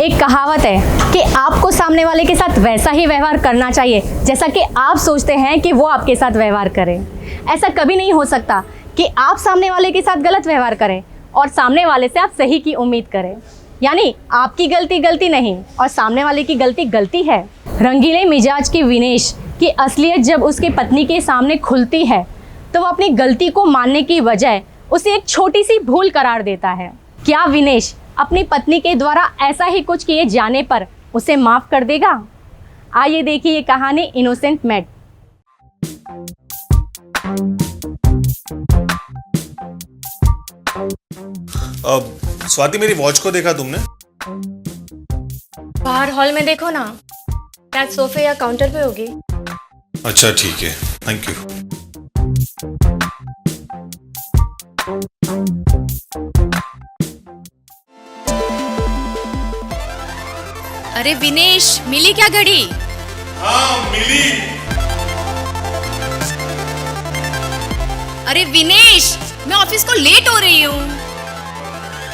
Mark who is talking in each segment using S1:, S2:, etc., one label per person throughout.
S1: एक कहावत है कि आपको सामने वाले के साथ वैसा ही व्यवहार करना चाहिए जैसा कि आप सोचते हैं कि वो आपके साथ व्यवहार करे। ऐसा कभी नहीं हो सकता कि आप सामने वाले के साथ गलत व्यवहार करें और सामने वाले से आप सही की उम्मीद करें। यानी आपकी गलती गलती नहीं और सामने वाले की गलती गलती है। रंगीले मिजाज के विनेश की असलियत जब उसकी पत्नी के सामने खुलती है तो वो अपनी गलती को मानने की बजाय उसे एक छोटी सी भूल करार देता है। क्या विनेश अपनी पत्नी के द्वारा ऐसा ही कुछ किए जाने पर उसे माफ कर देगा? आइए देखिए ये कहानी इनोसेंट मैड।
S2: स्वाति, मेरी वॉच को देखा तुमने?
S1: बाहर हॉल में देखो ना, शायद सोफे या काउंटर पे होगी।
S2: अच्छा ठीक है, थैंक यू।
S3: अरे विनेश, मिली क्या घड़ी?
S2: हाँ मिली।
S3: अरे विनेश, मैं ऑफिस को लेट हो रही हूँ।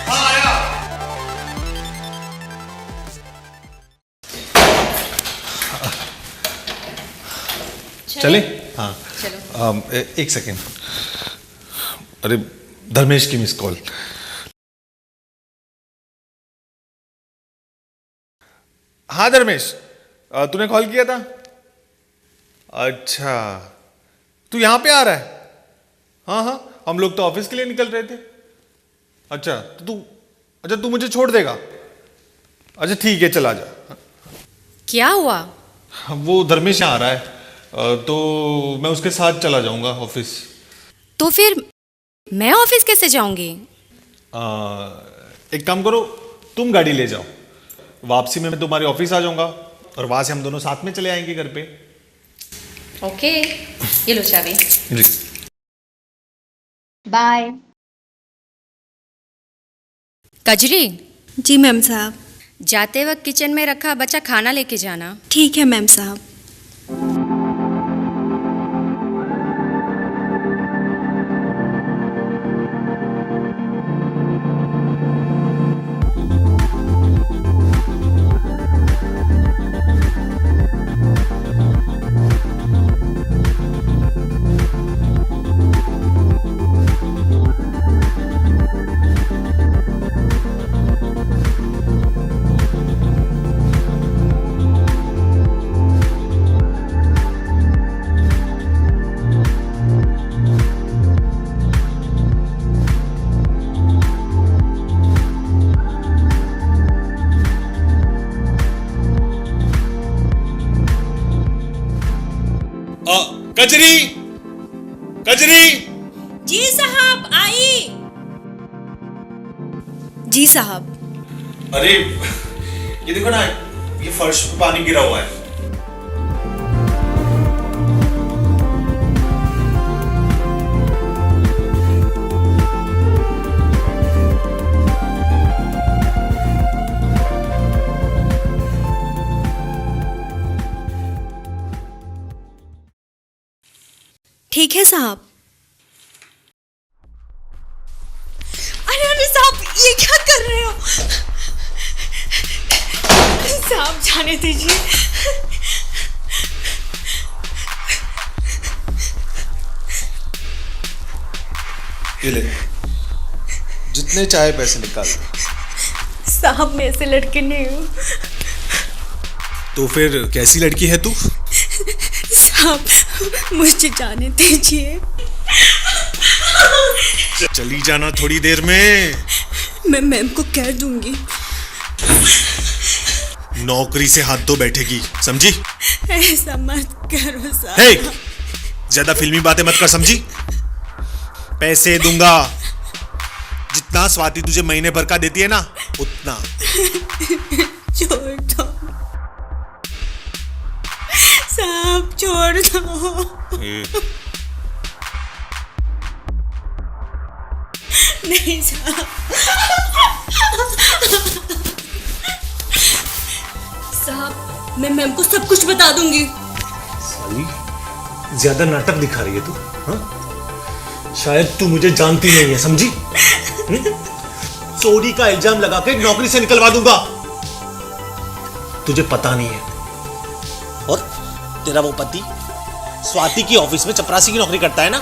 S2: हाँ आया। चले? हाँ चलो। एक सेकेंड। अरे धर्मेश की मिस कॉल। हाँ धर्मेश, तूने कॉल किया था? अच्छा, तू यहाँ पे आ रहा है? हाँ हाँ, हम लोग तो ऑफिस के लिए निकल रहे थे। अच्छा तो तू मुझे छोड़ देगा? अच्छा ठीक है, चला जा।
S3: क्या हुआ?
S2: वो धर्मेश यहाँ आ रहा है, तो मैं उसके साथ चला जाऊंगा ऑफिस।
S3: तो फिर मैं ऑफिस कैसे जाऊंगी?
S2: एक काम करो, तुम गाड़ी ले जाओ, वापसी में मैं तुम्हारे ऑफिस आ जाऊंगा और वहां से हम दोनों साथ में चले आएंगे घर पे।
S3: ओके, ये लो चाबी।
S2: जी
S1: बाय।
S3: कजरी,
S4: जी मैम साहब।
S3: जाते वक्त किचन में रखा बचा खाना लेके जाना।
S4: ठीक है मैम साहब।
S2: कजरी, कजरी।
S4: जी साहब, आई। जी साहब।
S2: अरे ये देखो ना, ये फर्श पे पानी गिरा हुआ है।
S4: ठीक है साहब। अरे साहब, ये क्या कर रहे हो? साहब जाने दीजिए।
S2: ये ले, जितने चाहे पैसे निकाल।
S4: साहब मैं ऐसे लड़के नहीं हूँ।
S2: तो फिर कैसी लड़की है तू?
S4: साहब मुझे जाने दीजिए।
S2: चली जाना थोड़ी देर में।
S4: मैं मैम को कह दूंगी।
S2: नौकरी से हाथ धो बैठेगी, समझी?
S4: ऐसा मत करो साहब।
S2: हे, ज्यादा फिल्मी बातें मत कर, समझी? पैसे दूंगा, जितना स्वाति तुझे महीने भर का देती है ना, उतना।
S4: छोड़ दो साहब, छोड़ दो। नहीं साहब। साहब मैं मैम को सब कुछ बता दूंगी।
S5: साली, ज्यादा नाटक दिखा रही है तू। हाँ? शायद तू मुझे जानती नहीं है, समझी? चोरी का इल्जाम लगा के नौकरी से निकलवा दूंगा। तुझे पता नहीं है।
S6: और तेरा वो पति स्वाति की ऑफिस में चपरासी की नौकरी करता है ना?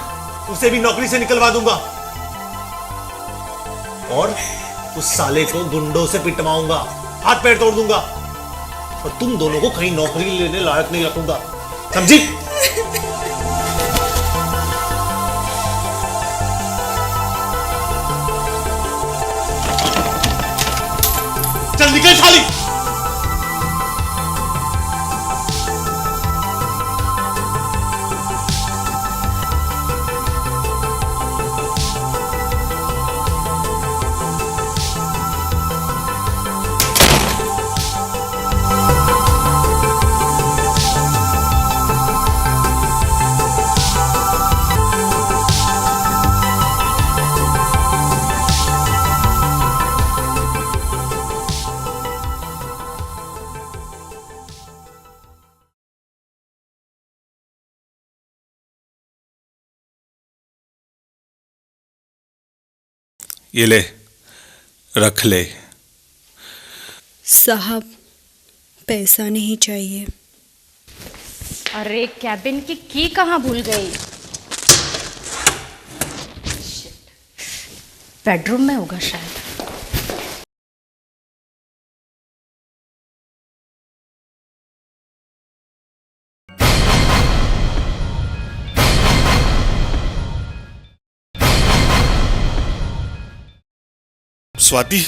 S5: उसे भी नौकरी से निकलवा दूंगा और उस साले को गुंडों से पिटवाऊंगा, हाथ पैर तोड़ दूंगा और तुम दोनों को कहीं नौकरी लेने लायक नहीं रखूंगा, समझी? चल निकल साली।
S2: ये ले, रख ले।
S7: साहब पैसा नहीं चाहिए।
S1: अरे कैबिन की की कहाँ भूल गई? बेडरूम में होगा शायद।
S2: Swati,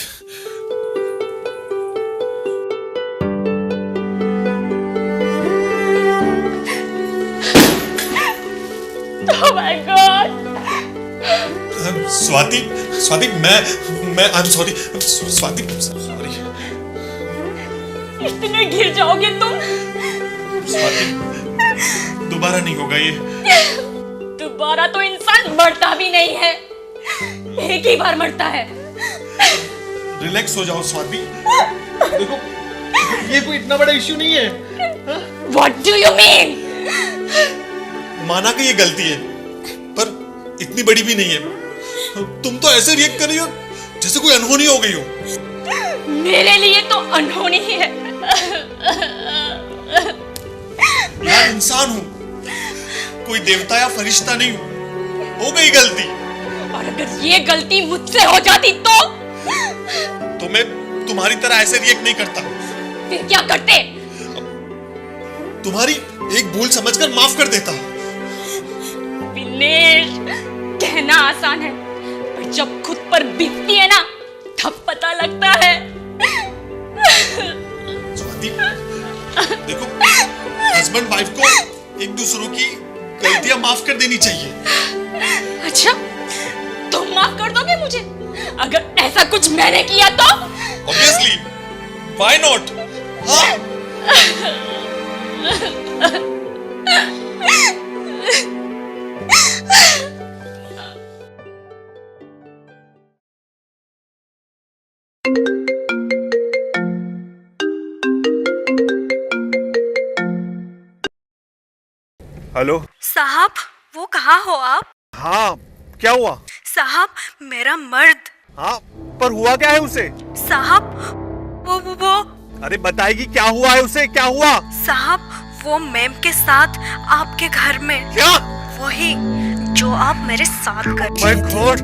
S1: Oh my God!
S2: Swati, Swati, मैं I am sorry, Swati, sorry.
S1: इतने गिर जाओगे तुम।
S2: स्वाति, दोबारा नहीं होगा ये।
S1: दोबारा तो इंसान मरता भी नहीं है, एक ही बार मरता है।
S2: रिलैक्स हो जाओ स्वाति। देखो, ये कोई इतना बड़ा इश्यू नहीं है।
S1: What do you mean?
S2: माना कि ये गलती है, पर इतनी बड़ी भी नहीं है। तुम तो ऐसे रिएक्ट कर रही हो जैसे कोई अनहोनी हो गई हो।
S1: मेरे लिए तो अनहोनी ही है।
S2: यार इंसान हूं, कोई देवता या फरिश्ता नहीं हूं। हो गई गलती।
S1: और अगर ये गलती मुझसे हो जाती तो
S2: मैं तुम्हारी तरह ऐसे रिएक्ट नहीं करता।
S1: फिर क्या करते?
S2: तुम्हारी एक भूल समझकर माफ कर देता।
S1: विनेश, कहना आसान है, पर जब खुद पर बीतती है ना, तब पता लगता है।
S2: स्वाति, देखो, हस्बैंड वाइफ को एक दूसरों की गलतियां माफ कर देनी चाहिए।
S1: अच्छा, तुम माफ कर दोगे मुझे अगर ऐसा कुछ मैंने किया तो?
S2: Obviously, why not? हाँ? हेलो
S7: साहब वो कहाँ हो आप?
S2: हाँ, क्या हुआ?
S7: साहब मेरा मर्द।
S2: हाँ, पर हुआ क्या है उसे?
S7: साहब वो
S2: अरे बताएगी क्या हुआ है उसे? क्या हुआ?
S7: साहब वो मैम के साथ आपके घर में।
S2: क्या?
S7: वही जो आप मेरे साथ कर
S2: My
S7: रही थी।
S2: God!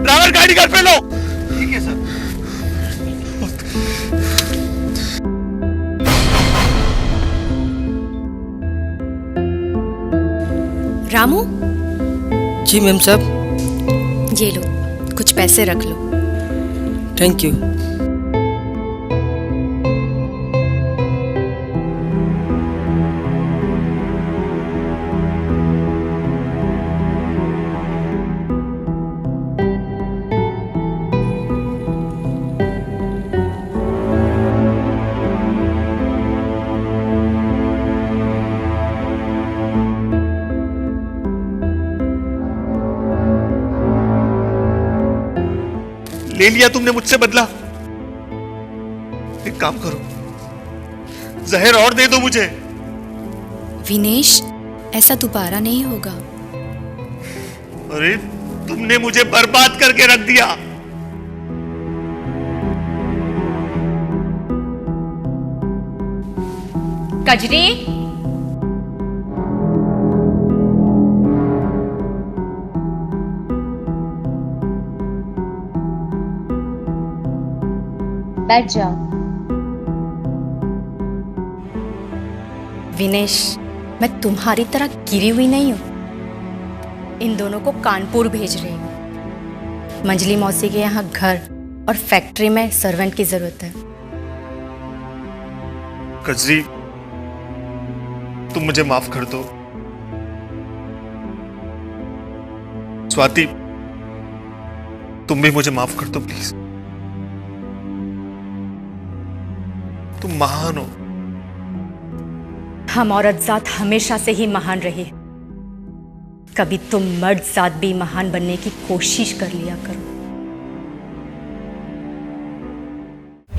S2: ड्राइवर गाड़ी घर पे लो। ठीक है सर।
S3: रामू,
S8: जी मैम साहब।
S3: ये लो, कुछ पैसे रख लो।
S8: Thank you.
S2: ले लिया तुमने मुझसे बदला। एक काम करो, जहर और दे दो मुझे।
S3: विनेश, ऐसा दोबारा नहीं होगा।
S2: अरे तुमने मुझे बर्बाद करके रख दिया।
S3: कजरी,
S1: बैठ जाओ।
S3: विनेश, मैं तुम्हारी तरह गिरी हुई नहीं हूं। इन दोनों को कानपुर भेज रही हूं। मंजली मौसी के यहाँ घर और फैक्ट्री में सर्वेंट की जरूरत है।
S2: कजरी, तुम मुझे माफ कर दो। स्वाति, तुम भी मुझे माफ कर दो प्लीज। तुम महान हो।
S3: हम औरत जात हमेशा से ही महान रही है। कभी तुम मर्द जात भी महान बनने की कोशिश कर लिया करो।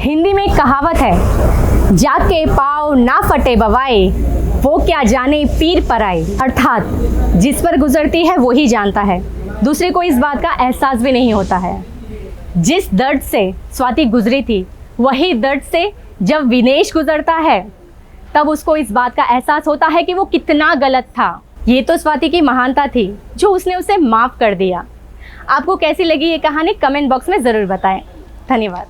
S1: हिंदी में एक कहावत है, जाके पाँव ना फटे बवाए, वो क्या जाने पीर पराए। अर्थात जिस पर गुजरती है वो ही जानता है, दूसरे को इस बात का एहसास भी नहीं होता है। जिस दर्द से स्वाति गुजरी थी, वही दर्द से जब विनेश गुजरता है तब उसको इस बात का एहसास होता है कि वो कितना गलत था। ये तो स्वाति की महानता थी जो उसने उसे माफ़ कर दिया। आपको कैसी लगी ये कहानी कमेंट बॉक्स में ज़रूर बताएं। धन्यवाद।